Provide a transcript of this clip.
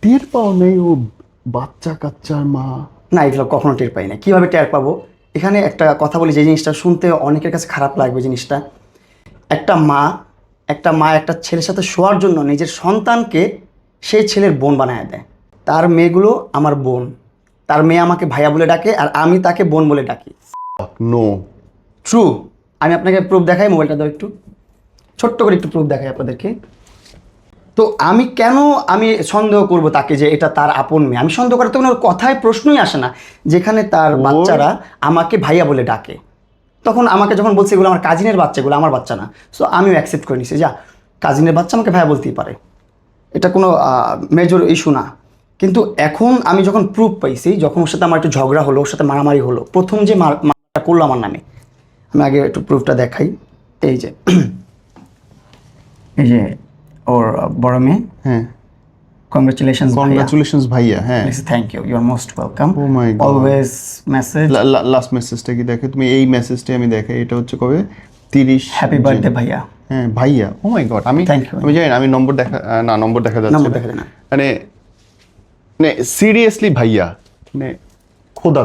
টের পাও নেই ও বাচ্চা কাচ্চার মা? না, এগুলো কখনো টের পাই না। কীভাবে টের পাবো? এখানে একটা কথা বলি, যে জিনিসটা শুনতে অনেকের কাছে খারাপ লাগবে জিনিসটা। একটা মা একটা ছেলের সাথে শোয়ার জন্য নিজের সন্তানকে সেই ছেলের বোন বানায় দেয়। তার মেয়েগুলো আমার বোন, তার মেয়ে আমাকে ভাইয়া বলে ডাকে আর আমি তাকে বোন বলে ডাকি। নো। ট্রু। আমি আপনাকে প্রুফ দেখাই, মোবাইলটা দাও একটু, ছোট্ট করে একটু প্রুফ দেখাই আপনাদেরকে। তো আমি সন্দেহ করব তাকে যে এটা তার আপন মেয়ে? আমি সন্দেহ করার তো কোনো কথায় প্রশ্নই আসে না। যেখানে তার বাচ্চারা আমাকে ভাইয়া বলে ডাকে, তখন আমাকে যখন বলছে এগুলো আমার কাজিনের বাচ্চাগুলো, আমার বাচ্চা না, সো আমিও অ্যাকসেপ্ট করে নিছি, যা কাজিনের বাচ্চা আমাকে ভাইয়া বলতেই পারে, এটা কোনো মেজর ইস্যু না। কিন্তু এখন আমি যখন প্রুফ পাইছি, যখন ওর সাথে আমার একটু ঝগড়া হলো, ওর সাথে মারামারি হলো, প্রথম যে মারটা করলো আমার নামে, আমি আগে একটু প্রুফটা দেখাই। এই যে এই যে ওর বড় মেয়ে, হ্যাঁ, কংগ্রেচুলেশনস ভাইয়া। হ্যাঁ, thank you, you are most welcome, Oh my God. Always message, last মেসেজটা কি দেখে তুমি? এই মেসেজটা আমি দেখাই, এটা হচ্ছে কবে? 30 হ্যাপি বার্থডে ভাইয়া। হ্যাঁ ভাইয়া, ও মাই গড। আমি Thank you. আমি জানি না, আমি নম্বর দেখা না, নম্বর দেখা যাচ্ছে নম্বর না। দেখা যায় না। মানে মানে সিরিয়াসলি ভাইয়া, মানে খোদা।